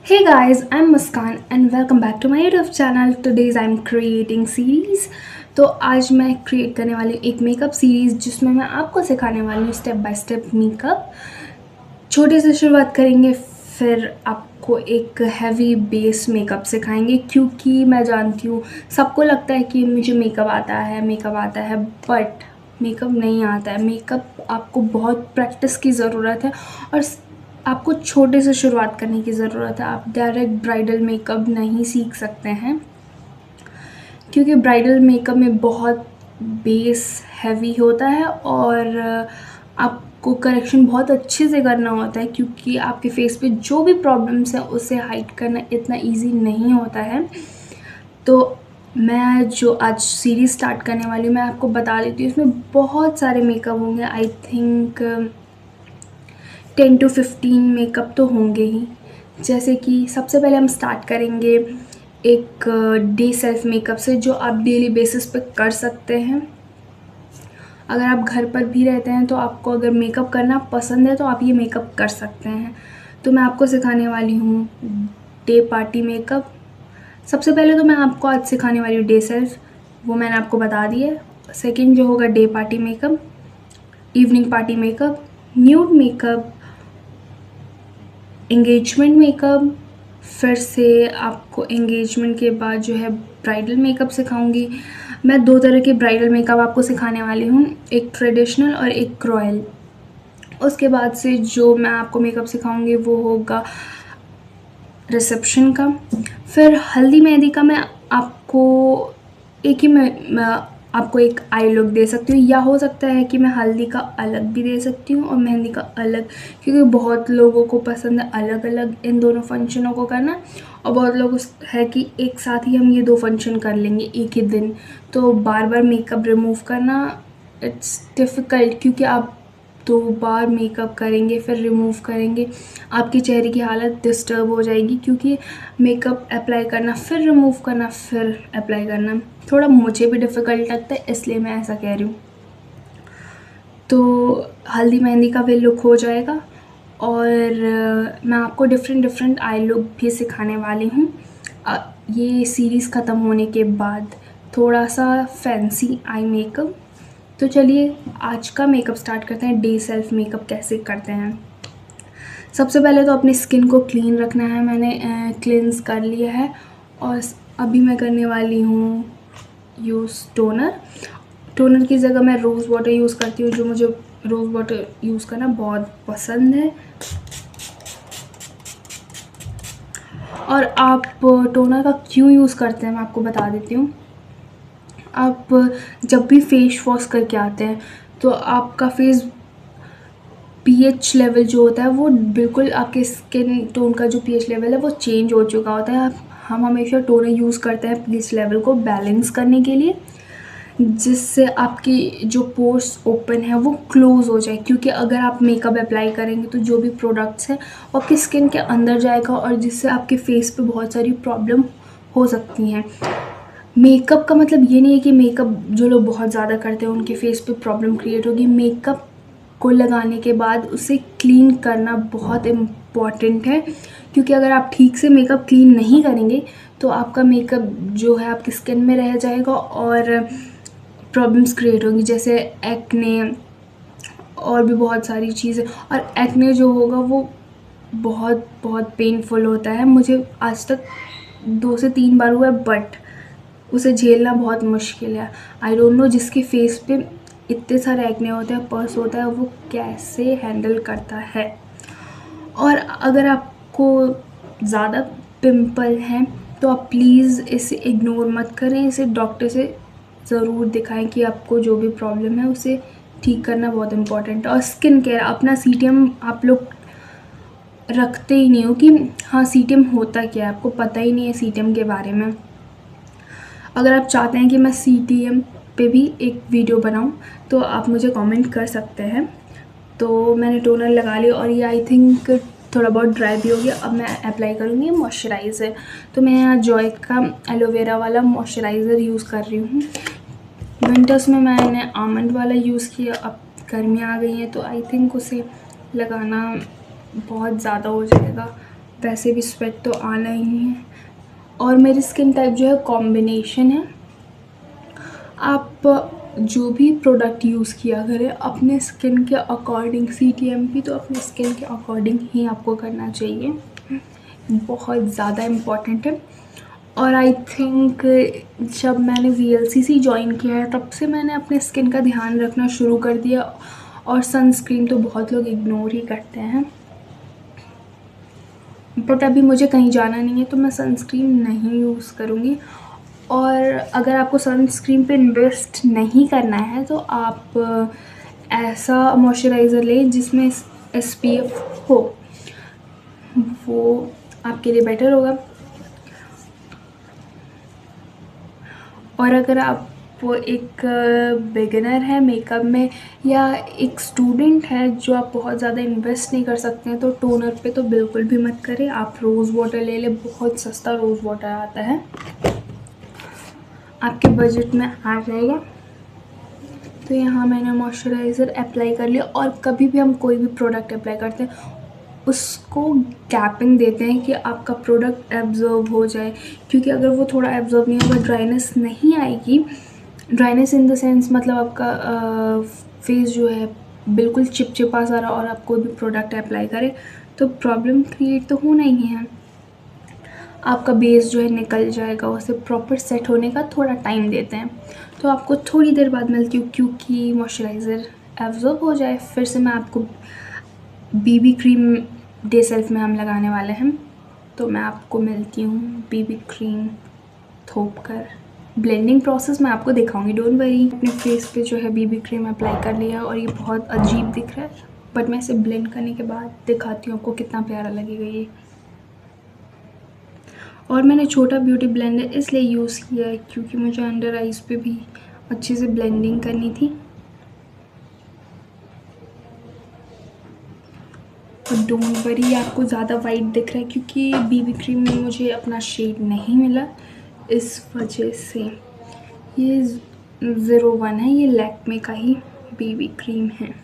Hey guys, I'm Muskan and welcome back to my YouTube channel. Today's I'm creating series. तो आज मैं create करने वाली हूँ एक मेकअप सीरीज़ जिसमें मैं आपको सिखाने वाली हूँ स्टेप बाय स्टेप मेकअप। छोटे से शुरुआत करेंगे, फिर आपको एक हैवी बेस मेकअप सिखाएंगे क्योंकि मैं जानती हूँ सबको लगता है कि मुझे मेकअप आता है बट मेकअप नहीं आता है। मेकअप आपको बहुत प्रैक्टिस की ज़रूरत है और आपको छोटे से शुरुआत करने की ज़रूरत है। आप डायरेक्ट ब्राइडल मेकअप नहीं सीख सकते हैं क्योंकि ब्राइडल मेकअप में बहुत बेस हैवी होता है और आपको करेक्शन बहुत अच्छे से करना होता है क्योंकि आपके फेस पे जो भी प्रॉब्लम्स हैं उसे हाइड करना इतना इजी नहीं होता है। तो मैं जो आज सीरीज़ स्टार्ट करने वाली हूँ मैं आपको बता देती हूँ, इसमें बहुत सारे मेकअप होंगे। आई थिंक 10 to 15 मेकअप तो होंगे ही। जैसे कि सबसे पहले हम स्टार्ट करेंगे एक डे सेल्फ मेकअप से जो आप डेली बेसिस पे कर सकते हैं। अगर आप घर पर भी रहते हैं तो आपको अगर मेकअप करना पसंद है तो आप ये मेकअप कर सकते हैं। तो मैं आपको सिखाने वाली हूँ डे पार्टी मेकअप। सबसे पहले तो मैं आपको आज सिखाने वाली हूँ डे सेल्फ, वो मैंने आपको बता दी है। सेकेंड जो होगा day party makeup, evening party makeup, nude makeup, engagement makeup. फिर से आपको एंगेजमेंट के बाद जो है ब्राइडल मेकअप सिखाऊंगी। मैं दो तरह के ब्राइडल मेकअप आपको सिखाने वाली हूँ, एक ट्रेडिशनल और एक रॉयल। उसके बाद से जो मैं आपको मेकअप सिखाऊंगी वो होगा रिसेप्शन का। फिर हल्दी मेहंदी का मैं आपको एक ही मैं आपको एक आई लुक दे सकती हूँ, या हो सकता है कि मैं हल्दी का अलग भी दे सकती हूँ और मेहंदी का अलग, क्योंकि बहुत लोगों को पसंद है अलग अलग इन दोनों फंक्शनों को करना और बहुत लोग है कि एक साथ ही हम ये दो फंक्शन कर लेंगे एक ही दिन। तो बार बार मेकअप रिमूव करना इट्स डिफ़िकल्ट, क्योंकि आप 2 बार मेकअप करेंगे फिर रिमूव करेंगे, आपके चेहरे की हालत डिस्टर्ब हो जाएगी क्योंकि मेकअप अप्लाई करना फिर रिमूव करना फिर अप्लाई करना थोड़ा मुझे भी डिफ़िकल्ट लगता है, इसलिए मैं ऐसा कह रही हूँ। तो हल्दी मेहंदी का भी लुक हो जाएगा और मैं आपको डिफरेंट आई लुक भी सिखाने वाली हूँ ये सीरीज़ ख़त्म होने के बाद। थोड़ा सा फैंसी आई मेकअप। तो चलिए आज का मेकअप स्टार्ट करते हैं। डे सेल्फ मेकअप कैसे करते हैं। सबसे पहले तो अपनी स्किन को क्लीन रखना है। मैंने क्लींस कर लिया है और अभी मैं करने वाली हूँ यूज़ टोनर। टोनर की जगह मैं रोज़ वाटर यूज़ करती हूँ, जो मुझे रोज़ वाटर यूज़ करना बहुत पसंद है। और आप टोनर का क्यों यूज़ करते हैं मैं आपको बता देती हूँ। आप जब भी फेस वॉश करके आते हैं तो आपका फेस पीएच लेवल जो होता है वो बिल्कुल आपके स्किन टोन का जो पीएच लेवल है वो चेंज हो चुका होता है। हम हमेशा टोनर यूज़ करते हैं पीएच लेवल को बैलेंस करने के लिए, जिससे आपकी जो पोर्स ओपन है वो क्लोज़ हो जाए, क्योंकि अगर आप मेकअप अप्लाई करेंगे तो जो भी प्रोडक्ट्स हैं वो आपकी स्किन के अंदर जाएगा और जिससे आपके फेस पे बहुत सारी प्रॉब्लम हो सकती हैं। मेकअप का मतलब ये नहीं है कि मेकअप जो लोग बहुत ज़्यादा करते हैं उनके फेस पे प्रॉब्लम क्रिएट होगी। मेकअप को लगाने के बाद उसे क्लीन करना बहुत इम्पॉर्टेंट है, क्योंकि अगर आप ठीक से मेकअप क्लीन नहीं करेंगे तो आपका मेकअप जो है आपकी स्किन में रह जाएगा और प्रॉब्लम्स क्रिएट होंगी, जैसे एक्ने और भी बहुत सारी चीज़ें। और एक्ने जो होगा वो बहुत बहुत पेनफुल होता है। मुझे आज तक 2 से 3 बार हुआ है बट उसे झेलना बहुत मुश्किल है। आई डोंट नो जिसके फेस पे इतने सारे एक्ने होते हैं, पर्स होता है, वो कैसे हैंडल करता है। और अगर आपको ज़्यादा पिंपल हैं तो आप प्लीज़ इसे इग्नोर मत करें, इसे डॉक्टर से ज़रूर दिखाएं कि आपको जो भी प्रॉब्लम है उसे ठीक करना बहुत इम्पॉर्टेंट है। और स्किन केयर, अपना सीटीएम आप लोग रखते ही नहीं हो कि हाँ सीटीएम होता क्या है, आपको पता ही नहीं है सीटीएम के बारे में। अगर आप चाहते हैं कि मैं सीटीएम पे भी एक वीडियो बनाऊं तो आप मुझे कमेंट कर सकते हैं। तो मैंने टोनर लगा लिया और ये आई थिंक थोड़ा बहुत ड्राई भी हो गया। अब मैं अप्लाई करूँगी मॉइस्चराइज़र। तो मैं यहाँ जॉय का एलोवेरा वाला मॉइस्चराइज़र यूज़ कर रही हूँ। विंटर्स में मैंने आमंड वाला यूज़ किया, अब गर्मियाँ आ गई हैं तो आई थिंक उसे लगाना बहुत ज़्यादा हो जाएगा वैसे भी स्वेट तो आना ही है, और मेरी स्किन टाइप जो है कॉम्बिनेशन है। आप जो भी प्रोडक्ट यूज़ किया करें अपने स्किन के अकॉर्डिंग, CTMP तो अपने स्किन के अकॉर्डिंग ही आपको करना चाहिए, बहुत ज़्यादा इम्पॉर्टेंट है। और आई थिंक जब मैंने VLCC ज्वाइन किया है तब से मैंने अपने स्किन का ध्यान रखना शुरू कर दिया, और सनस्क्रीन तो बहुत लोग इग्नोर ही करते हैं, बट अभी मुझे कहीं जाना नहीं है तो मैं सनस्क्रीन नहीं यूज़ करूँगी। और अगर आपको सनस्क्रीन पे इन्वेस्ट नहीं करना है तो आप ऐसा मॉइस्चराइज़र लें जिसमें SPF हो, वो आपके लिए बेटर होगा। और अगर आप एक बिगिनर है मेकअप में, या एक स्टूडेंट है जो आप बहुत ज़्यादा इन्वेस्ट नहीं कर सकते हैं, तो टोनर पे तो बिल्कुल भी मत करें। आप रोज़ वाटर ले लें, बहुत सस्ता रोज़ वाटर आता है, आपके बजट में आ जाएगा। तो यहाँ मैंने मॉइस्चराइज़र अप्लाई कर लिया। और कभी भी हम कोई भी प्रोडक्ट अप्लाई करते हैं उसको गैपिंग देते हैं कि आपका प्रोडक्ट एब्जॉर्ब हो जाए, क्योंकि अगर वो थोड़ा एब्जॉर्ब नहीं होगा ड्राइनेस नहीं आएगी। ड्राइनेस इन द सेंस मतलब आपका फेस जो है बिल्कुल चिपचिपा सा रहा, और आप कोई भी प्रोडक्ट अप्लाई करें तो प्रॉब्लम क्रिएट तो होना ही है, आपका बेस जो है निकल जाएगा। उसे प्रॉपर सेट होने का थोड़ा टाइम देते हैं। तो आपको थोड़ी देर बाद मिलती हूँ, क्योंकि मॉइस्चराइज़र एब्जॉर्ब हो जाए। फिर से मैं आपको BB क्रीम डे सेल्फ में हम लगाने वाले हैं, तो मैं आपको मिलती हूँ BB क्रीम थोप कर। ब्लेंडिंग प्रोसेस मैं आपको दिखाऊंगी, डोंट वरी। अपने फेस पे जो है BB क्रीम अप्लाई कर लिया, और ये बहुत अजीब दिख रहा है, बट मैं इसे ब्लेंड करने के बाद दिखाती हूँ आपको कितना प्यारा लगेगा ये। और मैंने छोटा ब्यूटी ब्लेंडर इसलिए यूज़ किया है क्योंकि मुझे अंडर आइज़ पे भी अच्छे से ब्लेंडिंग करनी थी। और डोंट वरी आपको ज़्यादा वाइट दिख रहा है क्योंकि BB क्रीम में मुझे अपना शेड नहीं मिला, इस वजह से। ये 01 है, ये लैक्मे का ही BB क्रीम है।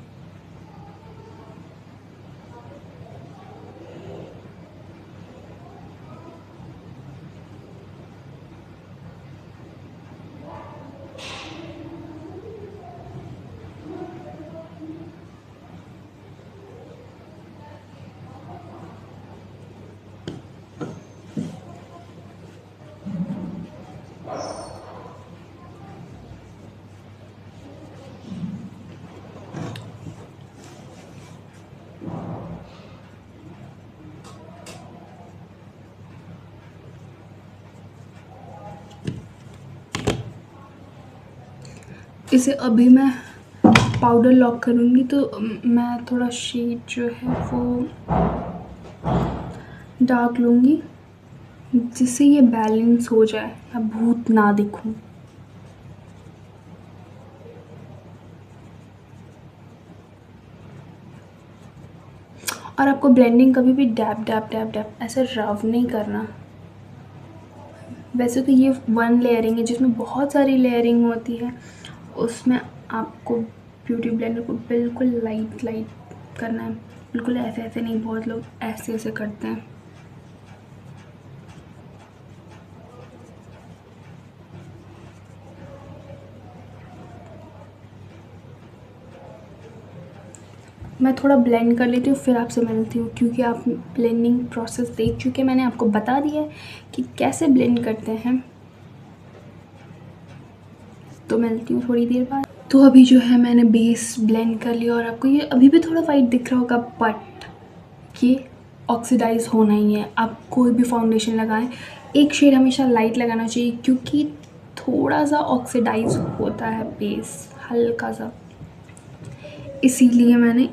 इसे अभी मैं पाउडर लॉक करूँगी, तो मैं थोड़ा शेड जो है वो डार्क लूँगी जिससे ये बैलेंस हो जाए, मैं भूत ना दिखूँ। और आपको ब्लेंडिंग कभी भी डैप डैप डैप डैप ऐसे रब नहीं करना। वैसे तो ये 1 लेयरिंग है जिसमें बहुत सारी लेयरिंग होती है, उसमें आपको ब्यूटी ब्लेंडर को बिल्कुल लाइट लाइट करना है, बिल्कुल ऐसे ऐसे नहीं, बहुत लोग ऐसे ऐसे करते हैं। मैं थोड़ा ब्लेंड कर लेती हूँ फिर आपसे मिलती हूँ, क्योंकि आप ब्लेंडिंग प्रोसेस देख चुके, मैंने आपको बता दिया है कि कैसे ब्लेंड करते हैं। तो मिलती हूँ थोड़ी देर बाद। तो अभी जो है मैंने बेस ब्लेंड कर लिया, और आपको ये अभी भी थोड़ा वाइट दिख रहा होगा, बट ये ऑक्सीडाइज होना ही है। आप कोई भी फाउंडेशन लगाएं, एक शेड हमेशा लाइट लगाना चाहिए, क्योंकि थोड़ा सा ऑक्सीडाइज होता है बेस, हल्का सा, इसीलिए मैंने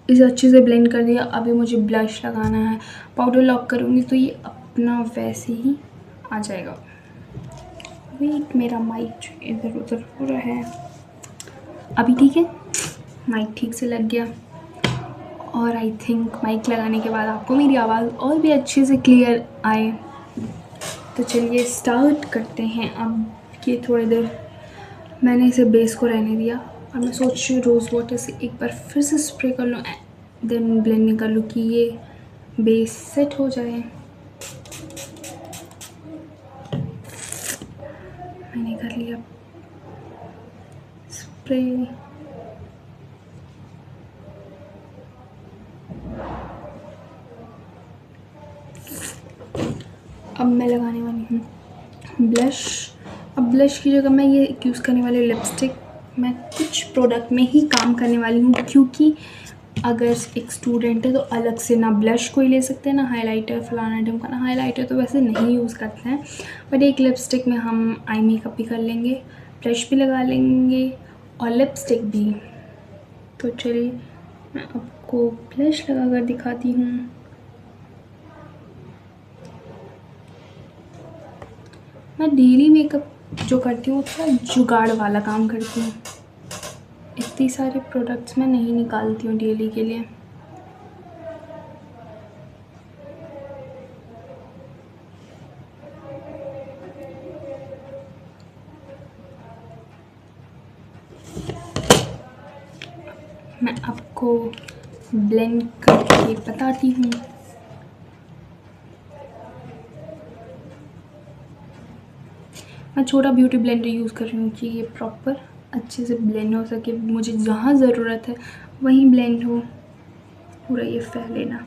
इसे अच्छे से ब्लेंड कर दिया। अभी मुझे ब्लश लगाना है, पाउडर लॉक करूँगी तो ये अपना वैसे ही आ जाएगा। वेट, मेरा माइक इधर उधर हो रहा है। अभी ठीक है, माइक ठीक से लग गया। और आई थिंक माइक लगाने के बाद आपको मेरी आवाज़ और भी अच्छे से क्लियर आए। तो चलिए स्टार्ट करते हैं। अब ये थोड़ी देर मैंने इसे बेस को रहने दिया, और मैं सोच रही हूँ रोज़ वाटर से एक बार फिर से स्प्रे कर लूँ, देन ब्लेंडिंग कर लूँ कि ये बेस सेट हो जाए। मैंने कर लिया स्प्रे। अब मैं लगाने वाली हूँ ब्लश। अब ब्लश की जगह मैं ये यूज़ करने वाली लिपस्टिक मैं कुछ प्रोडक्ट में ही काम करने वाली हूँ, क्योंकि अगर एक स्टूडेंट है तो अलग से ना ब्लश कोई ले सकते हैं ना हाइलाइटर फलाना ढमकाना। हाइलाइटर तो वैसे नहीं यूज़ करते हैं, बट एक लिपस्टिक में हम आई मेकअप भी कर लेंगे, ब्लश भी लगा लेंगे और लिपस्टिक भी। तो चलिए मैं आपको ब्लश लगा कर दिखाती हूँ। मैं डेली मेकअप जो करती हूँ थोड़ा जुगाड़ वाला काम करती हूँ, इतनी सारे प्रोडक्ट्स मैं नहीं निकालती हूँ डेली के लिए। मैं आपको ब्लेंड करके बताती हूँ। मैं छोटा ब्यूटी ब्लेंडर यूज़ कर रही हूँ कि ये प्रॉपर अच्छे से ब्लेंड हो सके, मुझे जहाँ ज़रूरत है वहीं ब्लेंड हो, पूरा ये फैले ना।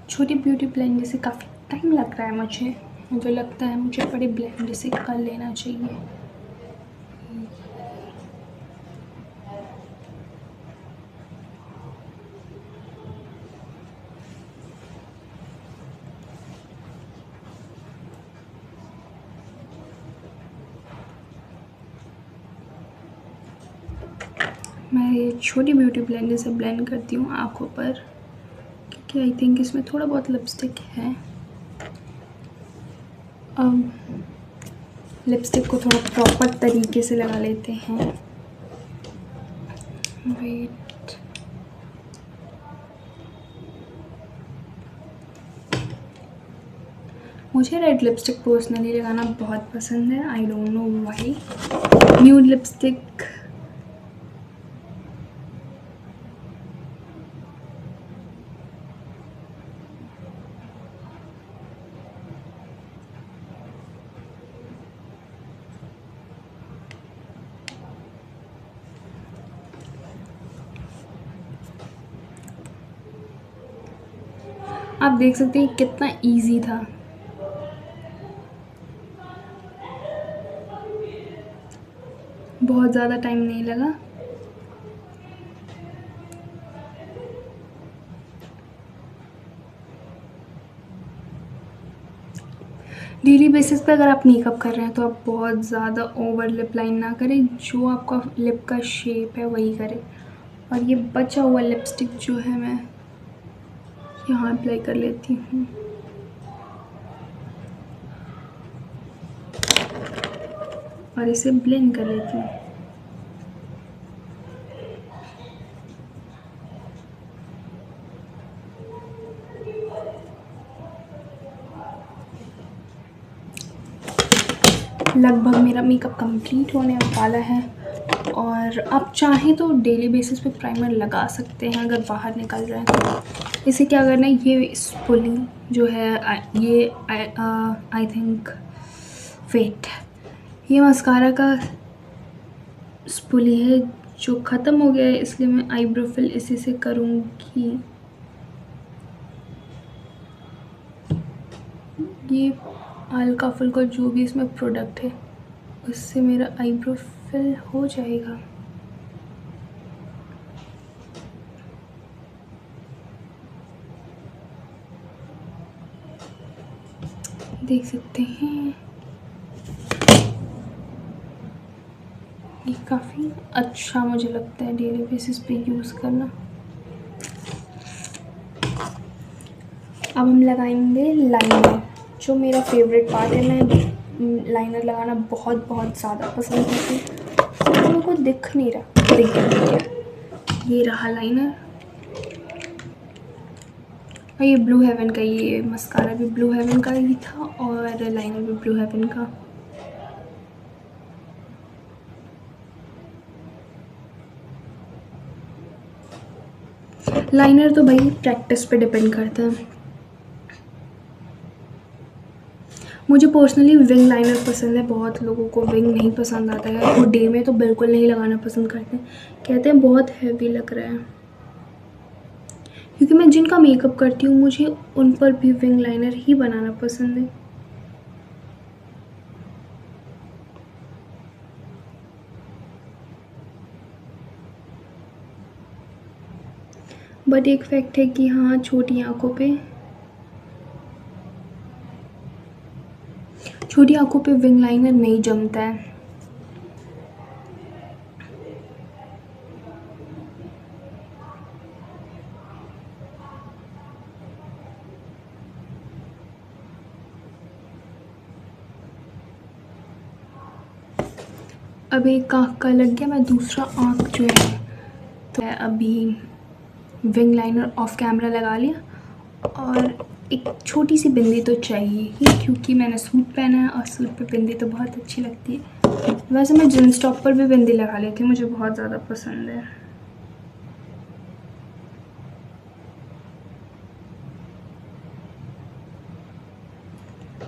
छोटी ब्यूटी ब्लेंडर से काफ़ी टाइम लग रहा है मुझे लगता है मुझे बड़े ब्लेंडर से कर लेना चाहिए। मैं ये छोटी ब्यूटी ब्लेंडर से ब्लेंड करती हूँ आँखों पर, क्योंकि आई थिंक इसमें थोड़ा बहुत लिपस्टिक है। अब लिपस्टिक को थोड़ा प्रॉपर तरीके से लगा लेते हैं। वेट, मुझे रेड लिपस्टिक पर्सनली लगाना बहुत पसंद है, I don't know why. Nude lipstick आप देख सकते हैं कितना इजी था। बहुत ज़्यादा टाइम नहीं लगा। डेली बेसिस पे अगर आप मेकअप कर रहे हैं तो आप बहुत ज़्यादा ओवर लिप लाइन ना करें, जो आपका लिप का शेप है वही करें। और ये बचा हुआ लिपस्टिक जो है मैं यहाँ अप्लाई कर लेती हूँ। और इसे ब्लेंड कर लेती हूँ। लगभग मेरा मेकअप कंप्लीट होने वाला है, और आप चाहें तो डेली बेसिस पे प्राइमर लगा सकते हैं अगर बाहर निकल रहे हैं तो। इसे क्या करना है, ये स्पूली जो है ये आई थिंक वेट, ये मस्कारा का स्पूली है जो ख़त्म हो गया है, इसलिए मैं आईब्रो फिल इसी से करूँगी। ये हल्का फुल्का जो भी इसमें प्रोडक्ट है उससे मेरा आईब्रो फिल हो जाएगा। देख सकते हैं ये काफ़ी अच्छा मुझे लगता है डेली बेसिस पे यूज़ करना। अब हम लगाएंगे लाइनर, जो मेरा फेवरेट पार्ट है। मैं लाइनर लगाना बहुत बहुत ज़्यादा पसंद करती हूँ। मेरे को दिख नहीं रहा, दिख गया, ये रहा लाइनर। और ये ब्लू हेवन का, ये मस्कारा भी ब्लू हेवन का ही था और लाइनर भी ब्लू हेवन का। लाइनर तो भाई प्रैक्टिस पे डिपेंड करता है। मुझे पर्सनली विंग लाइनर पसंद है, बहुत लोगों को विंग नहीं पसंद आता है, वो डे में तो बिल्कुल नहीं लगाना पसंद करते, कहते हैं बहुत हैवी लग रहा है। क्योंकि मैं जिनका मेकअप करती हूँ मुझे उन पर भी विंग लाइनर ही बनाना पसंद है। बट एक फैक्ट है कि हाँ, छोटी आँखों पे विंग लाइनर नहीं जमता है। अब एक आँख का लग गया, मैं दूसरा आँख जो है तो मैं अभी विंग लाइनर ऑफ कैमरा लगा लिया। और एक छोटी सी बिंदी तो चाहिए ही, क्योंकि मैंने सूट पहना है और सूट पे बिंदी तो बहुत अच्छी लगती है। वैसे मैं जींस टॉप पर भी बिंदी लगा लेती हूँ, मुझे बहुत ज़्यादा पसंद है।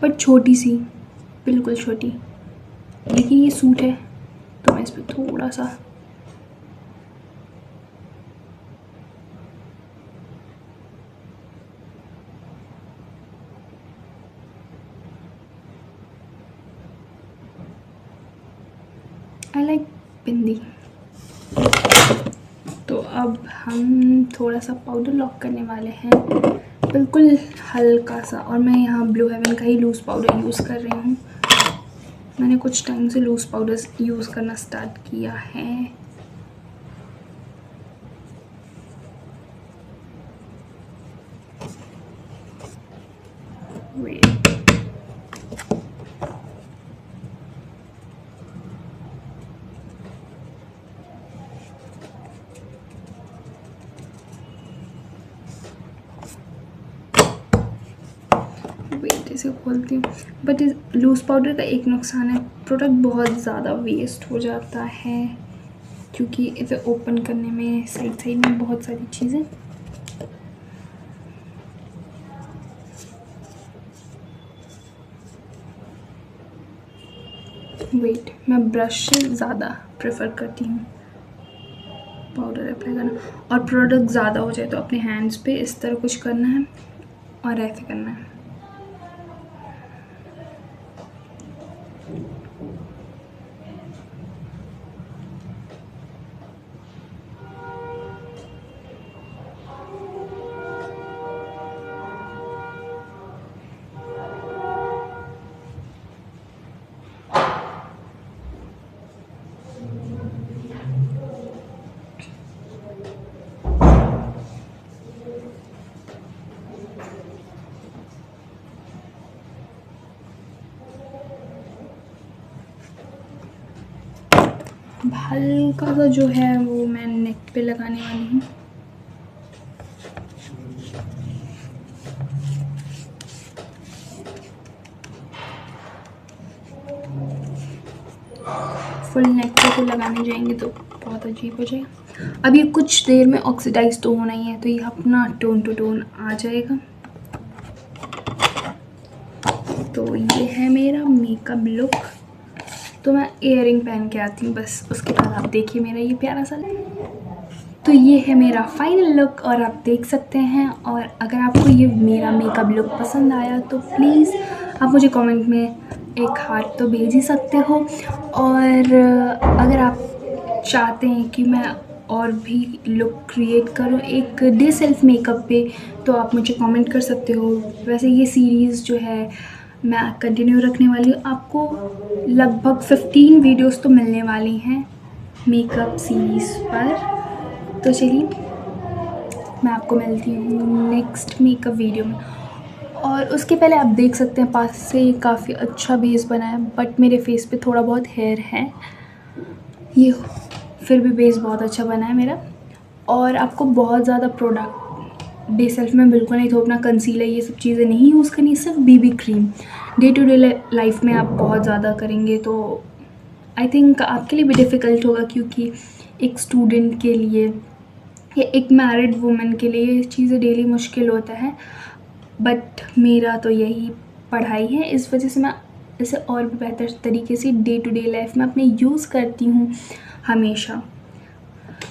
बट छोटी सी, बिल्कुल छोटी। लेकिन ये सूट है तो मैं इस पर थोड़ा सा आई लाइक बिंदी। तो अब हम थोड़ा सा पाउडर लॉक करने वाले हैं, बिल्कुल हल्का सा। और मैं यहाँ ब्लू हेवन का ही लूज़ पाउडर यूज़ कर रही हूँ। मैंने कुछ टाइम से लूज़ पाउडर यूज़ करना स्टार्ट किया है। वेट, इसे खोलती हूँ। बट इस लूज़ पाउडर का एक नुकसान है, प्रोडक्ट बहुत ज़्यादा वेस्ट हो जाता है, क्योंकि इसे ओपन करने में साइड में बहुत सारी चीज़ें। वेट, मैं ब्रश से ज़्यादा प्रेफर करती हूँ पाउडर अप्लाई करना। और प्रोडक्ट ज़्यादा हो जाए तो अपने हैंड्स पे इस तरह कुछ करना है और ऐसे करना है। हल्का सा जो है वो मैं नेक पे लगाने वाली हूँ। फुल नेक पे तो लगाने जाएंगे तो बहुत अजीब हो जाएगा। अब ये कुछ देर में ऑक्सीडाइज तो होना ही है, तो ये अपना टोन टू टोन आ जाएगा। तो ये है मेरा मेकअप लुक। तो मैं इयररिंग पहन के आती हूँ बस, उसके बाद आप देखिए मेरा ये प्यारा सा लुक। तो ये है मेरा फाइनल लुक और आप देख सकते हैं। और अगर आपको ये मेरा मेकअप लुक पसंद आया तो प्लीज़ आप मुझे कमेंट में एक हार्ट तो भेज ही सकते हो। और अगर आप चाहते हैं कि मैं और भी लुक क्रिएट करूँ एक डे सेल्फ मेकअप पे, तो आप मुझे कमेंट कर सकते हो। वैसे ये सीरीज़ जो है मैं कंटिन्यू रखने वाली हूँ। आपको लगभग 15 वीडियोस तो मिलने वाली हैं मेकअप सीरीज़ पर। तो चलिए मैं आपको मिलती हूँ नेक्स्ट मेकअप वीडियो में। और उसके पहले आप देख सकते हैं पास से काफ़ी अच्छा बेस बना है, बट मेरे फेस पे थोड़ा बहुत हेयर है, ये फिर भी बेस बहुत अच्छा बना है मेरा। और आपको बहुत ज़्यादा प्रोडक्ट डे सेल्फ में बिल्कुल नहीं थोपना, कंसीलर ये सब चीज़ें नहीं यूज़ करनी, सिर्फ BB cream. Day to day life में आप बहुत ज़्यादा करेंगे तो आई थिंक आपके लिए भी डिफ़िकल्ट होगा, क्योंकि एक स्टूडेंट के लिए या एक मैरिड वुमन के लिए ये चीज़ें डेली मुश्किल होता है। बट मेरा तो यही पढ़ाई है, इस वजह से मैं इसे और भी बेहतर तरीके से डे टू डे लाइफ में अपने यूज़ करती हूँ हमेशा।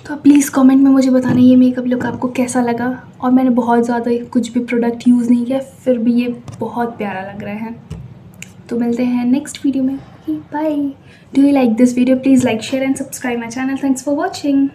तो आप प्लीज़ कमेंट में मुझे बताना ये मेकअप लुक आपको कैसा लगा। और मैंने बहुत ज़्यादा कुछ भी प्रोडक्ट यूज़ नहीं किया, फिर भी ये बहुत प्यारा लग रहा है। तो मिलते हैं नेक्स्ट वीडियो में। Bye. Do you like this video? Please like, share and subscribe my channel. Thanks for watching.